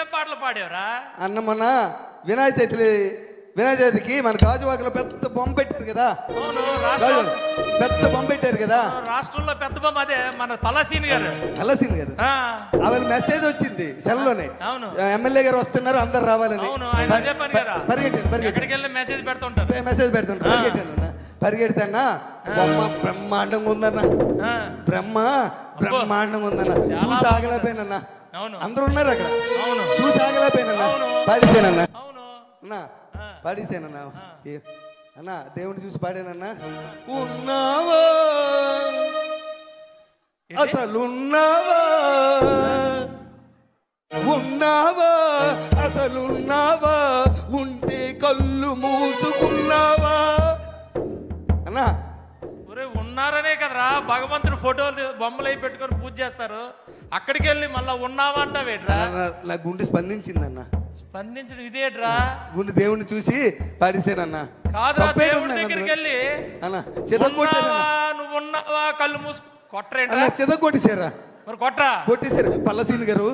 ఏం పాటలు పాడేవరా అన్న మొన్న వినాయక చవితికి మన గాజువాకలో పెద్ద బొమ్మ పెట్టారు కదా. పెద్ద బొమ్మ పెట్టారు కదా రాష్ట్రంలో పెద్ద బొమ్మ. అదే మన తలసీన్ గారు వాళ్ళ మెసేజ్ వచ్చింది సెల్లోనే. అవును, ఎమ్మెల్యే గారు వస్తున్నారు, అందరు రావాలని. పరిగెట్టాను మెసేజ్ పెడుతుంటారు. పరిగెడతానా బొమ్మ బ్రహ్మాండంగా ఉందన్న. బ్రహ్మాండంగా ఉందన్న. చూసి ఆగలేకపోయినన్నా. అందరూ ఉన్నారు అక్కడ. చూసి ఆగలేకపోయినన్నా. పాడిసేనన్నా అన్నా, పాడిసేనన్నా. అన్నా దేవుని చూసి పాడానన్నా. ఉన్నావా అసలున్నావా, ఉన్నావా అసలున్నావా, ఉంటే కళ్ళు మూసుకున్నావా అన్నా. ఉన్నారనే కదరా భగవంతుడు ఫోటోలు బొమ్మలు అయి పెట్టుకొని పూజ చేస్తారు. అక్కడికి వెళ్ళి మళ్ళా ఉన్నావా అంటావేట్రా? నా గుండె స్పందించిందన్న. స్పందించడం ఇదేట్రా? గుండె దేవుని చూసి పాడిసేనన్నా. కాదురా, దేవుడి దగ్గరికి వెళ్ళి నువ్వు ఉన్నావా కళ్ళు మూసు కొట్టరేంట్రా? చెదగొట్టేశారా? మరి కొట్టరా? కొట్టేశారు. పల్లసీని గారు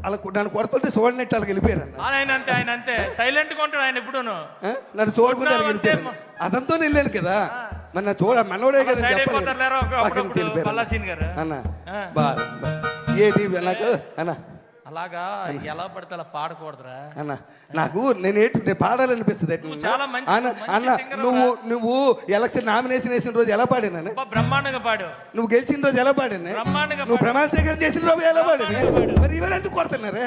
అలా నన్ను కొడుతుంటే చూడనట్టు వాళ్ళకి వెళ్ళిపోయారు. ఆయన అంతే సైలెంట్ గా ఉంటాడు ఆయన ఎప్పుడు. నన్ను చూడకుండా వెళ్ళిపోయారు. అదంతా వెళ్ళాను కదా. మన చూడ మనోడే కదా అన్న. ఏది నాకు అన్న అలాగా ఎలా పడితే అలా పాడకూడదురా అన్న. నాకు నేను పాడాలనిపిస్తుంది అన్న. నువ్వు ఎలక్షన్ నామినేషన్ వేసిన రోజు ఎలా పాడాను? బ్రహ్మాండంగా పాడు. నువ్వు గెలిచిన రోజు ఎలా పాడాను? నువ్వు ప్రమాణ స్వీకారం చేసిన రోజు ఎలా పాడాను? మరి ఇవాళ ఎందుకు కొడుతున్నారా?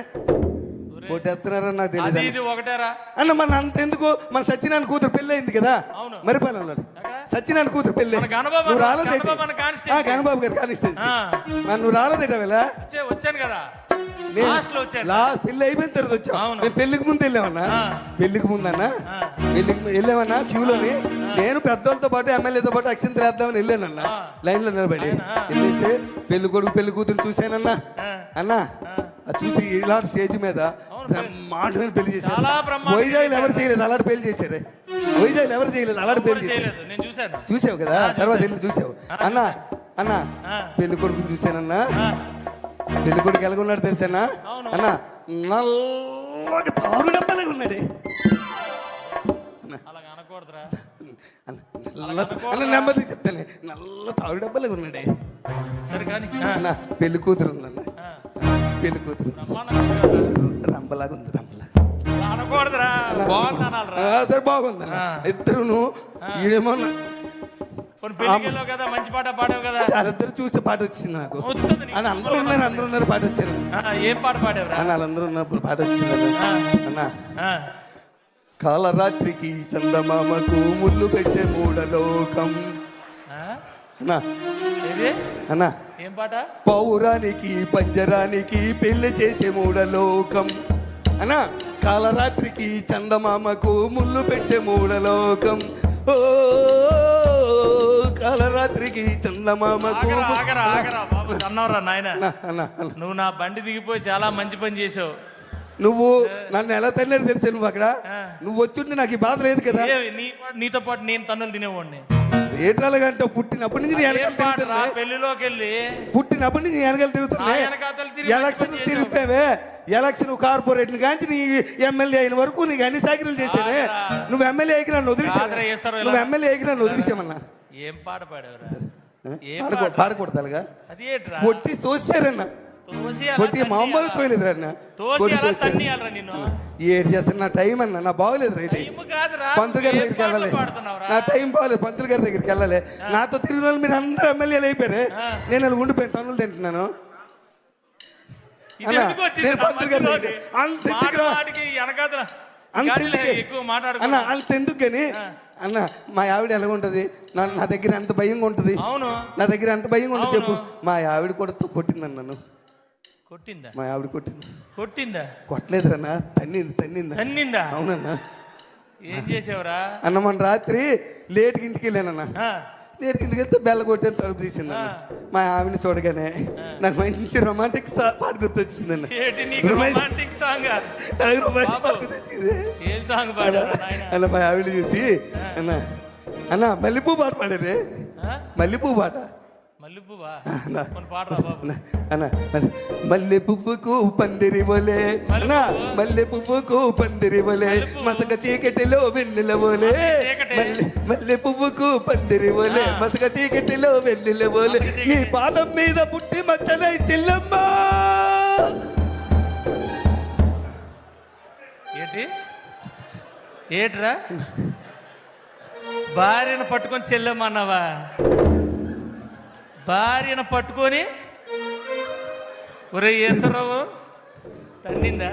కొట్టేస్తున్నారని నాకు తెలియదు అన్న. మన అంత ఎందుకు? మన సత్యనారాయణ కూతురు పెళ్ళి అయింది కదా మరిపాలెంలో. సత్యనారాయణ కూతురు పెళ్ళి నువ్వు రాలేదే? గణబాబు గారు కానిస్టెన్సీ. నువ్వు రాలేదేట వేళ? వచ్చాను కదా, పెళ్లి అయిపోయిన తర్వాత వచ్చావు. మేము పెళ్లికి ముందు వెళ్ళామన్నా. పెళ్లికి ముందన్నా వెళ్ళామన్నా క్యూలోని. నేను పెద్దలతో పాటు ఎమ్మెల్యేతో పాటు అక్షంతలు వేద్దామని వెళ్ళానన్నా. లైన్ లో నిలబడి వెళ్ళేస్తే పెళ్లి కొడుకు పెళ్లి కూతురు చూశానన్నా. అన్నా అది చూసి ఇలాంటి స్టేజ్ మీద బ్రహ్మాండమైన పెళ్లి చేశారు. వైజాగ్ ఎవరు చేయలేదు అలాంటి పెళ్లి చేశారు. వైజాగ్ ఎవరు చేయలేదు అలాంటి పెళ్లి చేశారు. చూసావు కదా, తర్వాత వెళ్ళి చూసావు అన్నా. పెళ్లి కొడుకుని చూశానన్నా. పెళ్లి కొడుకు ఎలాగున్నాడు తెలుసానా అన్నా? నల్లగా తారు డబ్బాలాగా ఉన్నాడే. నెమ్మది చెప్తానే, నల్ల తారు డబ్బాలాగా ఉన్నాడే అన్నా. పెళ్లి కూతురు ఉందన్న. పెళ్లి కూతురు రంపలాగా ఉంది. సరే బాగుందన్న. ఇద్దరును ఈడేమో మంచి పాట పాడావు కదా. వాళ్ళిద్దరు చూస్తే పాట వచ్చింది నాకు. అందరూ ఉన్నారు పాట వచ్చింది. ఏం పాట పాడావు? వాళ్ళందరూ ఉన్నప్పుడు పాట వచ్చింది అన్నా. కాలరాత్రికి చందమామకు ముళ్ళు పెట్టే మూడలోకం అన్నా. అన్నా ఏం పాట? పౌరానికి పంజరానికి పెళ్లి చేసే మూడలోకం అన్నా. కాలరాత్రికి చందమామకు ముళ్ళు పెట్టే మూడలోకం. ఓ కాలరాత్రికి చందమామకు. అన్నవరా నాయన, నువ్వు నా బండి దిగిపోయి చాలా మంచి పని చేసావు. నువ్వు నన్ను ఎలా తన్నారు తెలుసా? నువ్వు అక్కడ నువ్వు వచ్చుంటే నాకు ఈ బాధ లేదు కదా. నీతో పాటు నేను తన్నులు తినేవాడిని. ఏటాలంటే పుట్టినప్పటి నుంచి పెళ్లిలోకి వెళ్ళి పుట్టినప్పటి నుంచి వెనకాల తిరుగుతున్నా. ఎలక్షన్ తిరిగిపోయావే. ఎలక్షన్ కార్పొరేట్ కాంచి నీ ఎమ్మెల్యే అయిన వరకు నీకు అన్ని సాకిరీలు చేశానే. నువ్వు ఎమ్మెల్యే అయికి నన్ను వదిలేసావు. నువ్వు ఎమ్మెల్యే అయికి నన్ను వదిలేసామన్నా. ఏం పాట పాడేవరా? పాడకూడదు కొట్టి తోసారన్నా. కొట్టి మామూలు తోయలేదు అన్న. ఏడు చేస్తాను. నా టైం అన్న నా బాగోలేదు. రైట్ పంతులు గారి దగ్గరికి వెళ్ళాలి. నా టైం బాగోలేదు. పంతులు గారి దగ్గరికి వెళ్ళాలి. నాతో తిరిగిన వాళ్ళు మీరు అందరూ ఎమ్మెల్యేలు అయిపోయారు. నేను అలా ఉండిపోయిన తన్నులు తింటున్నాను. అంతెందుకు కానీ అన్న మా ఆవిడ ఎలా ఉంటది? నా దగ్గర ఎంత భయంగా ఉంటది. నా దగ్గర ఎంత భయంగా ఉంటుంది చెప్పు. మా ఆవిడ కూడా కొట్టిందన్న. నన్ను కొట్టిందా? మా ఆవిడ కొట్టిందా? కొట్టలేదురన్నా. తన్నిందా? అవునన్నా. ఏం చేసావురా అన్న? మన రాత్రి లేట్కి ఇంటికి వెళ్ళానన్నా. లేట్కి ఇంటికి వెళ్తే బెల్ల కొట్టాను. తలుపు తీసిందన్న. మా ఆవిడని చూడగానే నాకు మంచి రొమాంటిక్ పాట గుర్తొచ్చిందన్న. అన్న మా ఆవిడ చూసి అన్న మల్లెపూ పాట పాడారే. మల్లెపూ పాట మల్లె పువ్వా అన్న. కొన్ని పాడరా బాబు. అన్న మల్లె పువ్వుకు పందిరి బోలే అన్న మల్లె పువ్వుకు పందిరి బోలే మసక చీకటిలో వెన్నెల బోలే మల్లె పువ్వుకు పందిరి బోలే మసక చీకటిలో వెన్నెల బోలే నీ పాదం మీద పుట్టి మచ్చలై చెల్లమ్మా. ఏట్రా భార్యను పట్టుకొని చెల్లెమ్మన్నావా? భార్యను పట్టుకొని ఒరే ఈశ్వరరావు తన్నిందా?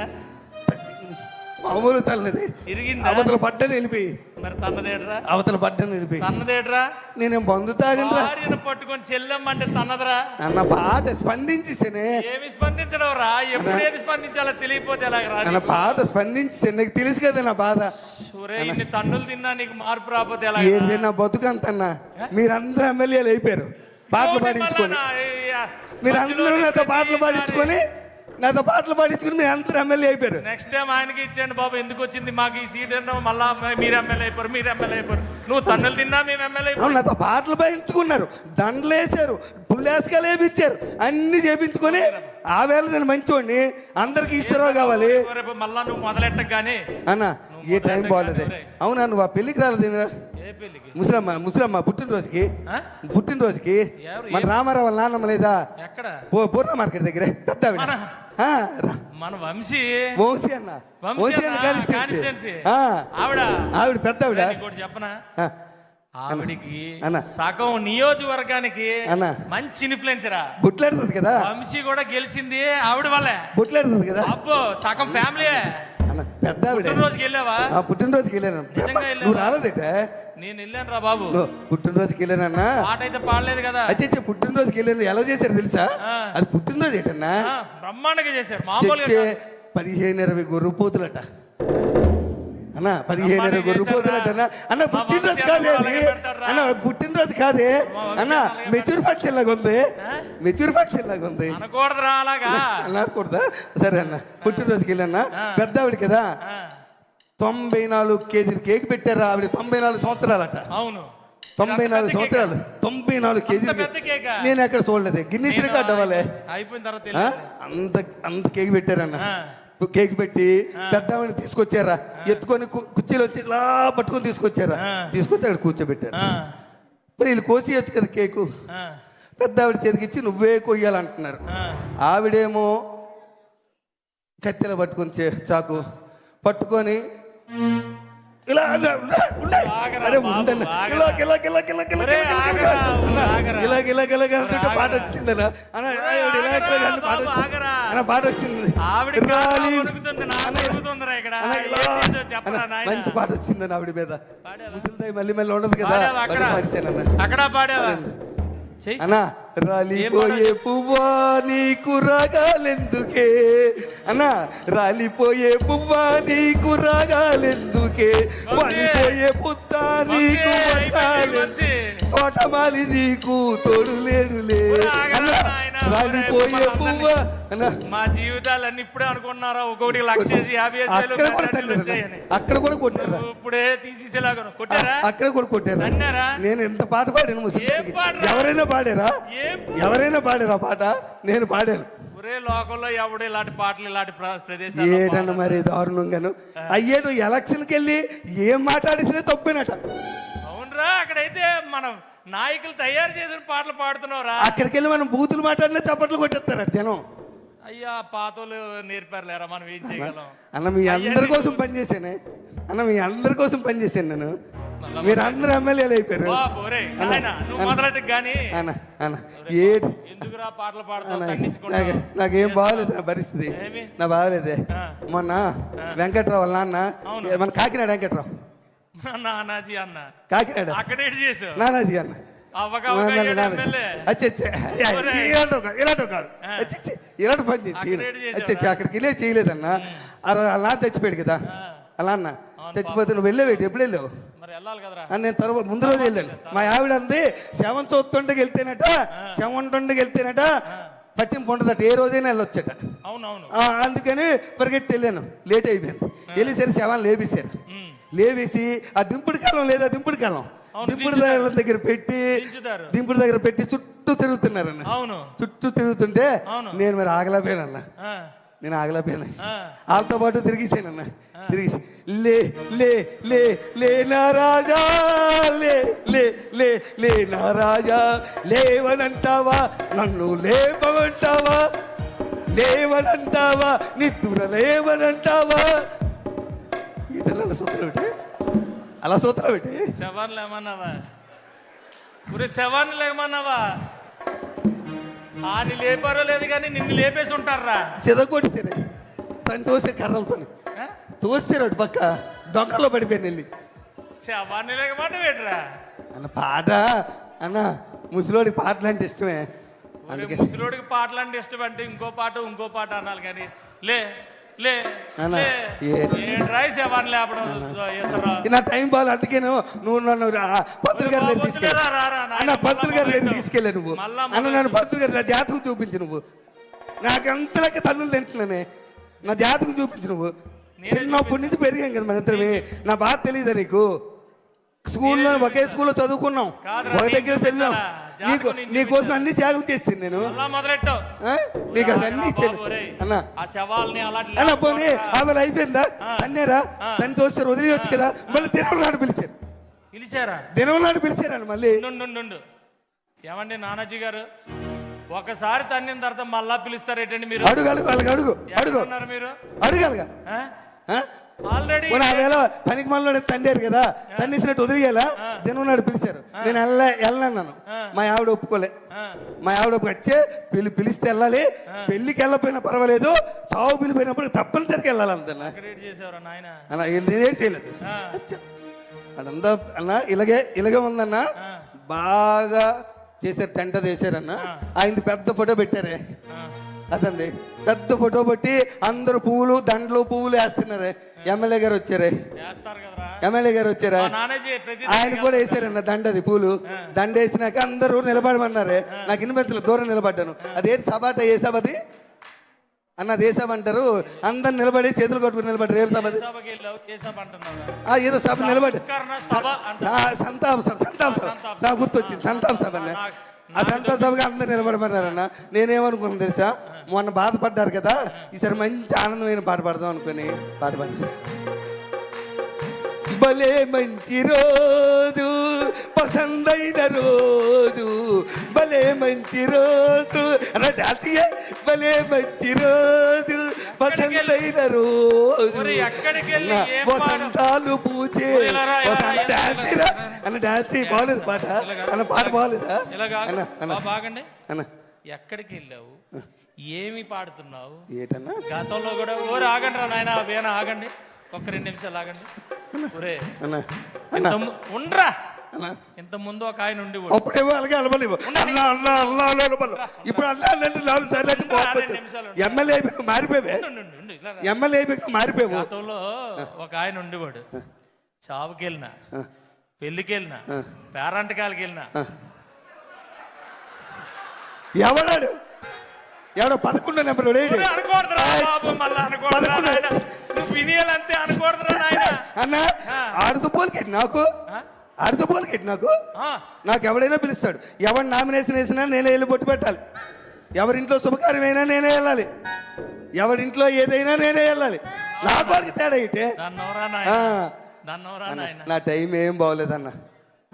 మామూలు తల్లది ఇరిగిందా? అవతల పడ్డని వెళ్ళిపోయి మరి తన్నదేట్రా? అవతల పడ్డని వెళ్ళిపోయి తన్నదేట్రా? నేనేం బంధు తాగనరా? భార్యను పట్టుకొని చెల్లెమ్మంటే తన్నదరా? అన్న పాట స్పందించేసేనే. ఏమి స్పందించడం రా? ఎప్పుడేది స్పందించాలో తెలియపోతే ఎలాగరా? అన్న పాట స్పందించేసే, నాకు తెలుసు కదా నా బాధ. ఒరే ఇన్ని తన్నులు తిన్నా నీకు మార్పు రాకపోతే ఎలా? ఏంటి నా బతుకంతన్నా మీరందరూ ఎమ్మెల్యేలు అయిపోయారు పాటలు పాడించుకొని. మీరందరూ నాతో పాటలు పాడించుకొని మీరు అందరూ ఎమ్మెల్యే అయిపోయారు. నెక్స్ట్ టైం ఆయనకి ఇచ్చేయండి బాబు. ఎందుకు వచ్చింది మాకు ఈ సీట్ అంటే మళ్ళా మీరు ఎమ్మెల్యే అయిపోరు. నువ్వు తన్నులు తిన్నా మేము ఎమ్మెల్యే అయిపోయాం. నాతో పాటలు పాడించుకున్నారు, దండలు వేసారు, పుల్లేసుకాలు వేయించారు, అన్ని చేపించుకొని ఆ వేళ నేను మంచోడిని, అందరికి ఈశ్వరరావు కావాలి. మళ్ళా నువ్వు మొదలెట్టగానే అన్న ఏ టైం బాగోలేదే. అవునా నువ్వు ఆ పెళ్లికి రాలేదు? ముసలమ్మ పుట్టినరోజుకి మన రామారావు వాళ్ళ నాన్నమ్మ లేదా? ఎక్కడ? పూర్ణ మార్కెట్ దగ్గరే పెద్ద మన వంశీ అన్న కాన్స్టిట్యుయెన్సీ. ఆవిడ పెద్ద ఆవిడ చెప్పనా? ఆవిడికి సగం నియోజకవర్గానికి మంచి ఇన్ఫ్లుయెన్సరా. బుట్లాడుతుంది కదా. వంశీ కూడా గెలిచింది ఆవిడ వల్లే. బుట్లాడుతుంది కదా. అబ్బో సగం ఫ్యామిలీ. పెద్ద ఆవిడ పుట్టినరోజుకి వెళ్ళావా? పుట్టినరోజుకి వెళ్ళాను. నువ్వు రాలేదట? నేను వెళ్ళాను రా బాబు. పుట్టినరోజుకి వెళ్ళానన్నా. పాట అయితే పాడలేదు కదా. అచ్చే పుట్టినరోజుకి వెళ్ళాను. ఎలా చేశారు తెలుసా? అది పుట్టినరోజు ఏంటన్నా బ్రహ్మాండంగా చేశారు. మామూలుగా 15-20 గొర్రెపోతులట అన్న. 15-20 గొర్రెపోతులట అన్న. పుట్టినరోజు కాదే అది అన్న, పుట్టినరోజు కాదే అన్న. మెచ్యూర్ ఫంక్షన్ లాగా ఉంది. అనకూడదురా అలాగా. అనకూడదా? సరే అన్న. పుట్టినరోజుకి వెళ్ళాన్నా. పెద్ద ఆవిడ కదా. 94 కేజీలు కేక్ పెట్టారా ఆవిడ. 94 సంవత్సరాలట. అవును 94 సంవత్సరాలు. 94 కేజీలు నేను ఎక్కడ చూడలేదు. గిన్నీస్ రికార్డ్ అవ్వాలి. అయిపోయిన తర్వాత అంత కేక్ పెట్టారన్న. కేక్ పెట్టి పెద్దవాడిని తీసుకొచ్చారా, ఎత్తుకొని కుర్చీలో వచ్చి ఇలా పట్టుకొని తీసుకొచ్చి అక్కడ కూర్చోబెట్టారు. మరి వీళ్ళు కోసేయచ్చు కదా కేకు. పెద్ద ఆవిడ చేతికి ఇచ్చి నువ్వే కొయ్యాలంటున్నారు. ఆవిడేమో కత్తెల పట్టుకొని చాకు పట్టుకొని ఇలా పాట వచ్చిందన్న. పాట వచ్చింది. మంచి పాట వచ్చిందని ఆవిడ మీద. ముసలిదాయి మళ్ళీ మళ్ళీ ఉండదు కదా. అక్కడ పాడావా? అన్నా రాలిపోయే పువ్వా నీకు రాగాలెందుకే అన్నా, రాలిపోయే పువ్వా నీకు రాగాలెందుకే, వాలిపోయే పుత్తా నీకు తోటమాలి నీకు తోడు లేడులే అన్నా. రాలిపోయే పువ్వా అన్నా. మా జీవితాలన్నీ ఇప్పుడే అనుకున్నారా? ఒక్కొక్కటి 1,50,000 అక్కడ కూడా కొట్టారా? ఇప్పుడే తీసేసేలాగా కొట్టారా? అక్కడ కూడా కొట్టారా? అన్నారా? నేను ఎంత పాట పాడాను. ఎవరైనా పాడారా పాట? నేను పాడాను. ఒరే లోకంలో ఎవడు ఇలాంటి పాటలు ఇలాంటి ప్రదేశాలు ఏటన్నా మరి దారుణంగాను అయ్యేటు. ఎలక్షన్కి వెళ్ళి ఏం మాట్లాడేసినా తప్పేనట. అవునరా? అక్కడైతే మనం నాయకులు తయారు చేసిన పాటలు పాడుతున్నావురా. అక్కడికి వెళ్ళి మనం బూతులు మాట్లాడినా చప్పట్లు కొట్టేస్తారట జనం. అయ్యా పాతోళ్ళు నేర్పారులేరా, మనం ఏం చేయగలం అన్న. మీ అందరి కోసం పనిచేసానే అన్న, మీ అందరి కోసం పనిచేసాను నేను. మీరు అందరూ ఎమ్మెల్యేలు అయిపోయారు. నాకేం బాగలేదు నా పరిస్థితి. నా బాగలేదే. మొన్న వెంకట్రావు వాళ్ళ నాన్న, మన కాకినాడ వెంకట్రావు నానాజీ అన్న, కాకినాడ నానాజీ అన్న ఇలాంటి పని చేసి అక్కడికి వెళ్ళే చేయలేదన్న. అలా చచ్చిపోయాడు కదా అలా అన్న. చచ్చిపోతే నువ్వు వెళ్ళేవేటి? ఎప్పుడు వెళ్ళావు? నేను తర్వాత ముందు రోజు వెళ్ళాను. మా ఆవిడ అంది శవం చూస్తుండకి వెళ్తేనట పట్టింపు ఉండదట. ఏ రోజైనా వెళ్ళొచ్చట. అందుకని పరిగెట్టి వెళ్ళాను. లేట్ అయిపోయింది. వెళ్ళేసరి శవాన్ని లేపేశారు. లేవేసి ఆ దింపుడు కాలం లేదా, దింపుడు కాలం అవును, దింపుడు దగ్గర పెట్టి దించుతారు. దింపుడు దగ్గర పెట్టి చుట్టూ తిరుగుతున్నారన్న. అవును చుట్టూ తిరుగుతుంటే అవును. నేను మరి ఆగలేకపోయానన్న. ఆ, నేను ఆగలేకపోయాను. ఆ. వాళ్ళతో పాటు తిరిగిసానన్న. తిరిగి లే లే లే లే నా రాజా లే లే లే లే నా రాజా లేవనంటావా నన్ను లేపమంటావా లేవనంటావా నిద్ర లేవనంటావా ఈటలు అలా సూత్రం పెట్టి అలా సూత్రం పెట్టి శవాన్లు ఏమన్నావా? ఊరే శవాన్లు ఏమన్నావా? ఆని లేపారో లేదు కానీ నిన్ను లేపేసి ఉంటారా? చెదకొట్టేసారు తను తోసే కర్రలతో తోసారు అటు పక్క దొంగలో పడిపోయాను వెళ్ళి. శవాన్ని లేకమాట వేటరా అన్న పాట అన్న ముసలోడికి పాటలు అంటే ఇష్టమే. అందుకే ముసలోడికి పాటలు అంటే ఇష్టం అంటే ఇంకో పాట అనాలి కానీ లే లే అన్న, ఏంట్రా శవాన్ని లేపడం చేస్తారా? నా టైం బాగా అందుకే నువ్వు నన్ను పంతులు గారి దగ్గర తీసుకెళ్ళా అన్న. పంతులు గారి దగ్గర తీసుకెళ్ళా నువ్వు అన్న. నన్ను పంతులు గారి నా జాతకం చూపించు నువ్వు. నాకు అంతలాగా తన్నులు తింటున్నానే. నా జాతకం చూపించు నువ్వు. చిన్నప్పటి నుంచి పెరిగాం కదా మన ఇద్దరమే. నా బాధ తెలియదా నీకు? స్కూల్లో ఒకే స్కూల్లో చదువుకున్నాం, ఒక దగ్గర చదివాం. నీకోసం అన్ని త్యాగం చేసింది నేను. మొదలెట్టావు నీకు అది అన్ని ఇచ్చాను అన్న. అన్న పోనీ ఆమె అయిపోయిందా? అన్నేరా తను తోస్తారు వదిలేయచ్చు కదా. మళ్ళీ దినం నాడు పిలిచారా? దినం నాడు పిలిచారని మళ్ళీ. నుండు ఏమండి నానాజీ గారు, ఒకసారి తన్నిన తర్వాత మళ్ళా పిలుస్తారేటండి మీరు? అడుగు అడుగు అలాగ అడుగు అడుగు మీరు అడుగలగా. ఆల్రెడీ ఆ వేళ పనికి మనలో తండారు కదా, తన్నిసినట్టు వదిలేయాలా? దినం నాడు పిలిచారు. నేను వెళ్ళన్నాను. మా ఆవిడ ఒప్పుకోలే. మా ఆవిడ వచ్చే పిలిస్తే వెళ్ళాలి, పెళ్లికి వెళ్ళకపోయినా పర్వాలేదు, సాగు పిలిపోయినప్పుడు తప్పనిసరిగా వెళ్ళాలి అంతన్నా. అన్న నేనేం చేయలేదు అదంతా అన్న. ఇలాగే ఉందన్న. బాగా చేశారు, టెంట చేశారన్న. ఆయనది పెద్ద ఫోటో పెట్టారే అదండి. పెద్ద ఫోటో పెట్టి అందరు పువ్వులు దండలు పువ్వులు వేస్తున్నారే. ఎమ్మెల్యే గారు వచ్చారే, ఎమ్మెల్యే గారు వచ్చారా, ఆయన కూడా వేసారన్న దండది పూలు. దండ వేసినాక అందరూ నిలబడమన్నారే. నాకు ఇన్వెంతలు దూరం నిలబడ్డాను. అదేంటి సభ అంటే ఏ సభ అది అన్న? ఏ సభ అంటారు? అందరు నిలబడి చేతులు కొట్టుకుని నిలబడ్డారు. ఏం సభ అది? ఏదో సభ నిలబడి సంతాప సభ గుర్తొచ్చింది. సంతాప సభ అన్న. ఆ సంతాప సభగా అందరు నిలబడమన్నారన్న. నేనేమనుకున్నాను తెలుసా? మొన్న బాధపడ్డారు కదా, ఈసారి మంచి ఆనందమైన పాట పాడదాం అనుకుని పాట పాడి. భలే మంచి రోజు పసందైన రోజు, భలే మంచి రోజు డాన్సియే, భలే మంచి రోజు పసందైన రోజు, వసంతాలు పూచే డాన్సీరా అన్న. డాన్సీ బాగలేదు పాట అన్న. పాట బాగలేదా బాగండి అన్న? ఎక్కడికి వెళ్ళావు? ఏమి పాడుతున్నావు? ఏటన్నా గతంలో కూడా ఓరే ఆగండి రా నాయన, వేణ ఆగండి, ఒక్క 2 నిమిషాలు ఆగండి. ఒరే ఉండరా, ఇంత ముందు ఒక ఆయన ఉండి అప్పుడేమో అలాగే అలవలేవు. ఇప్పుడు ఎమ్మెల్యే మారిపోయావే. ఎమ్మెల్యే మారిపోయావు. గతంలో ఒక ఆయన ఉండేవాడు. చావుకి వెళ్ళినా, పెళ్లికి వెళ్ళినా, పేరంటకాలకి వెళ్ళినా. ఎవడాడు? ఎవడో 11 నెంబర్ అన్న. ఆడుతుపోలికెట్టి నాకు నాకు ఎవడైనా పిలుస్తాడు. ఎవరు నామినేషన్ వేసినా నేనే వెళ్ళి బొట్టు పెట్టాలి. ఎవరింట్లో శుభకార్యమైనా నేనే వెళ్ళాలి. ఎవరింట్లో ఏదైనా నేనే వెళ్ళాలి. నా వాడికి తేడా ఇటే. నా టైం ఏం బాగోలేదన్న.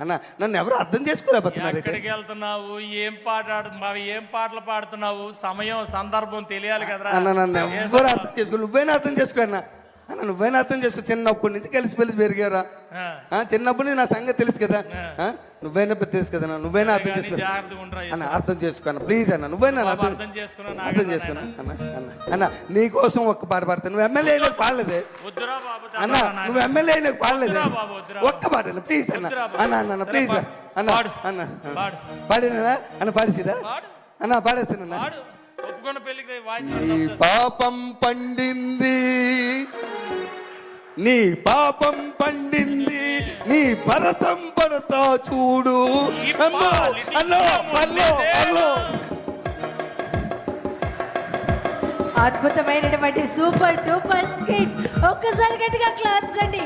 అన్న నన్ను ఎవరు అర్థం చేసుకోలేకపోతున్నారు. ఎక్కడికి వెళ్తున్నావు? ఏం పాటలు పాడుతున్నావు? సమయం సందర్భం తెలియాలి కదా అన్న. నన్ను ఎవరు అర్థం చేసుకో. నువ్వైనా అర్థం చేసుకో అన్న. అన్న నువ్వైనా అర్థం చేసుకో. చిన్నప్పటి నుంచి కలిసి పెరిగారా? చిన్నప్పటి నుంచి నా సంగతి తెలుసు కదా. నువ్వైనా తెలుసు కదా. నువ్వైనా అర్థం చేసుకో అన్న. అర్థం చేసుకో అన్న ప్లీజ్ అన్న. నువ్వైనా అర్థం చేసుకున్నా అన్న. అన్న నీకోసం ఒక్క పాట పాడతాను. నువ్వు ఎమ్మెల్యే అయినా పాడలేదే అన్న. నువ్వు ఎమ్మెల్యే అయినా పాడలేదే. ఒక్క పాట అన్న ప్లీజ్ అన్న. అన్న ప్లీజ్ అన్న. అన్న పాడినా అన్న? పాడేసిదా అన్న? పాడేస్తానన్నా. నీ పాపం పండింది, నీ పాపం పండింది, నీ భరతం పడతా చూడు. అద్భుతమైనటువంటి సూపర్ డూపర్ స్కిట్. ఒక్కసారి గట్టిగా క్లాప్స్ అండి.